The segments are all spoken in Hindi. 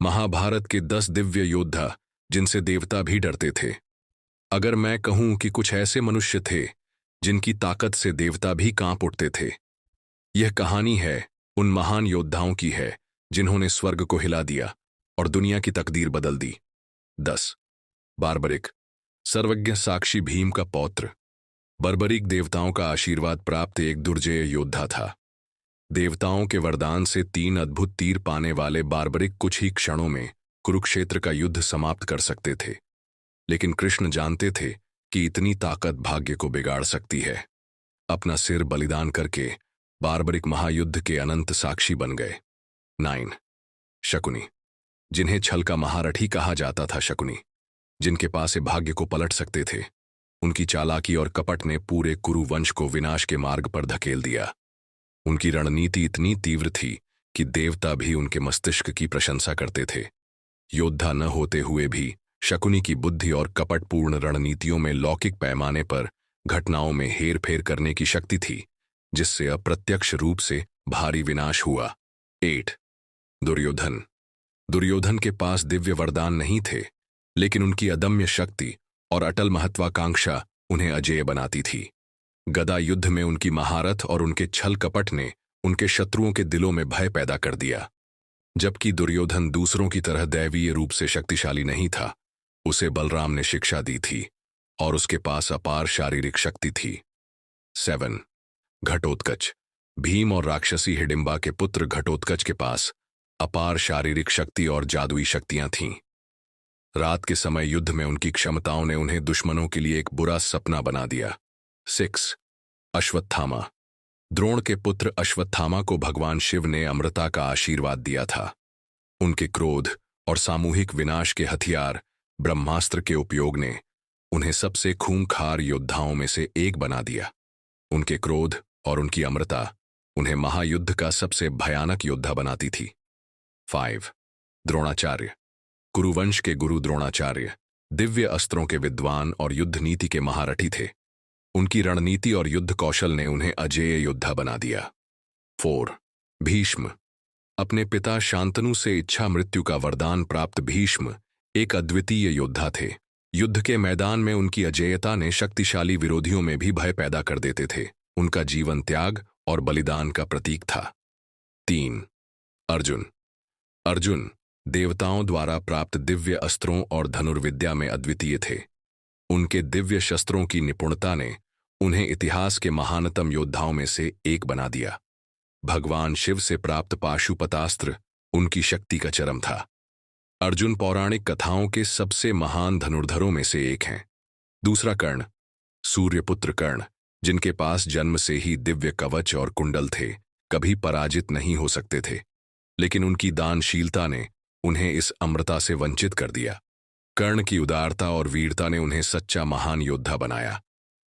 महाभारत के 10 दिव्य योद्धा जिनसे देवता भी डरते थे। अगर मैं कहूं कि कुछ ऐसे मनुष्य थे जिनकी ताकत से देवता भी कांप उठते थे। यह कहानी है उन महान योद्धाओं की है जिन्होंने स्वर्ग को हिला दिया और दुनिया की तकदीर बदल दी। 10 बार्बरिक, सर्वज्ञ साक्षी भीम का पौत्र। बर्बरिक देवताओं का आशीर्वाद प्राप्त एक दुर्जय योद्धा था। देवताओं के वरदान से 3 अद्भुत तीर पाने वाले बार्बरिक कुछ ही क्षणों में कुरुक्षेत्र का युद्ध समाप्त कर सकते थे। लेकिन कृष्ण जानते थे कि इतनी ताकत भाग्य को बिगाड़ सकती है। अपना सिर बलिदान करके बार्बरिक महायुद्ध के अनंत साक्षी बन गए। 9 शकुनी, जिन्हें छल का महारथी कहा जाता था। शकुनी, जिनके पास भाग्य को पलट सकते थे। उनकी चालाकी और कपट ने पूरे कुरु वंश को विनाश के मार्ग पर धकेल दिया। उनकी रणनीति इतनी तीव्र थी कि देवता भी उनके मस्तिष्क की प्रशंसा करते थे। योद्धा न होते हुए भी शकुनी की बुद्धि और कपटपूर्ण रणनीतियों में लौकिक पैमाने पर घटनाओं में हेरफेर करने की शक्ति थी, जिससे अप्रत्यक्ष रूप से भारी विनाश हुआ। 8 दुर्योधन। दुर्योधन के पास दिव्य वरदान नहीं थे, लेकिन उनकी अदम्य शक्ति और अटल महत्वाकांक्षा उन्हें अजेय बनाती थी। गदा युद्ध में उनकी महारथ और उनके छल कपट ने उनके शत्रुओं के दिलों में भय पैदा कर दिया। जबकि दुर्योधन दूसरों की तरह दैवीय रूप से शक्तिशाली नहीं था, उसे बलराम ने शिक्षा दी थी और उसके पास अपार शारीरिक शक्ति थी। 7 घटोत्कच। भीम और राक्षसी हिडिंबा के पुत्र घटोत्कच के पास अपार शारीरिक शक्ति और जादुई शक्तियां थीं। रात के समय युद्ध में उनकी क्षमताओं ने उन्हें दुश्मनों के लिए एक बुरा सपना बना दिया। 6 अश्वत्थामा। द्रोण के पुत्र अश्वत्थामा को भगवान शिव ने अमृता का आशीर्वाद दिया था। उनके क्रोध और सामूहिक विनाश के हथियार ब्रह्मास्त्र के उपयोग ने उन्हें सबसे खूंखार योद्धाओं में से एक बना दिया। उनके क्रोध और उनकी अमृता उन्हें महायुद्ध का सबसे भयानक योद्धा बनाती थी। 5 द्रोणाचार्य। कुरुवंश के गुरु द्रोणाचार्य दिव्य अस्त्रों के विद्वान और युद्ध नीति के महारथी थे। उनकी रणनीति और युद्ध कौशल ने उन्हें अजेय योद्धा बना दिया। 4 भीष्म। अपने पिता शांतनु से इच्छा मृत्यु का वरदान प्राप्त भीष्म एक अद्वितीय योद्धा थे। युद्ध के मैदान में उनकी अजेयता ने शक्तिशाली विरोधियों में भी भय पैदा कर देते थे। उनका जीवन त्याग और बलिदान का प्रतीक था। 3 अर्जुन। अर्जुन देवताओं द्वारा प्राप्त दिव्य अस्त्रों और धनुर्विद्या में अद्वितीय थे। उनके दिव्य शस्त्रों की निपुणता ने उन्हें इतिहास के महानतम योद्धाओं में से एक बना दिया। भगवान शिव से प्राप्त पाशुपतास्त्र उनकी शक्ति का चरम था। अर्जुन पौराणिक कथाओं के सबसे महान धनुर्धरों में से एक हैं। दूसरा कर्ण। सूर्यपुत्र कर्ण, जिनके पास जन्म से ही दिव्य कवच और कुंडल थे, कभी पराजित नहीं हो सकते थे। लेकिन उनकी दानशीलता ने उन्हें इस अमृता से वंचित कर दिया। कर्ण की उदारता और वीरता ने उन्हें सच्चा महान योद्धा बनाया।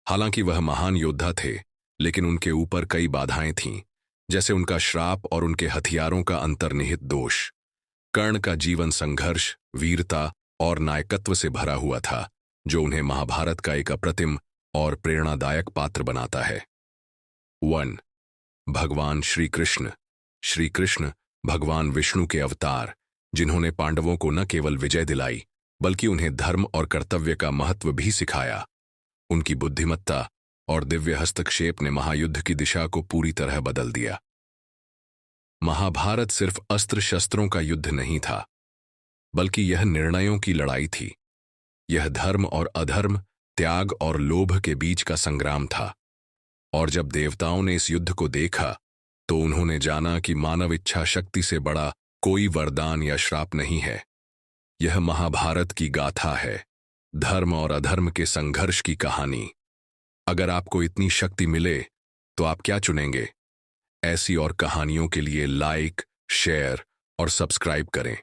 हालांकि वह महान योद्धा थे, लेकिन उनके ऊपर कई बाधाएं थीं, जैसे उनका श्राप और उनके हथियारों का अंतर्निहित दोष। कर्ण का जीवन संघर्ष, वीरता और नायकत्व से भरा हुआ था, जो उन्हें महाभारत का एक अप्रतिम और प्रेरणादायक पात्र बनाता है। 1 भगवान श्री कृष्ण। श्री कृष्ण भगवान विष्णु के अवतार, जिन्होंने पांडवों को न केवल विजय दिलाई, बल्कि उन्हें धर्म और कर्तव्य का महत्व भी सिखाया। उनकी बुद्धिमत्ता और दिव्य हस्तक्षेप ने महायुद्ध की दिशा को पूरी तरह बदल दिया। महाभारत सिर्फ अस्त्र शस्त्रों का युद्ध नहीं था, बल्कि यह निर्णयों की लड़ाई थी। यह धर्म और अधर्म, त्याग और लोभ के बीच का संग्राम था। और जब देवताओं ने इस युद्ध को देखा, तो उन्होंने जाना कि मानव इच्छा शक्ति से बड़ा कोई वरदान या श्राप नहीं है। यह महाभारत की गाथा है, धर्म और अधर्म के संघर्ष की कहानी। अगर आपको इतनी शक्ति मिले तो आप क्या चुनेंगे? ऐसी और कहानियों के लिए लाइक, शेयर और सब्सक्राइब करें।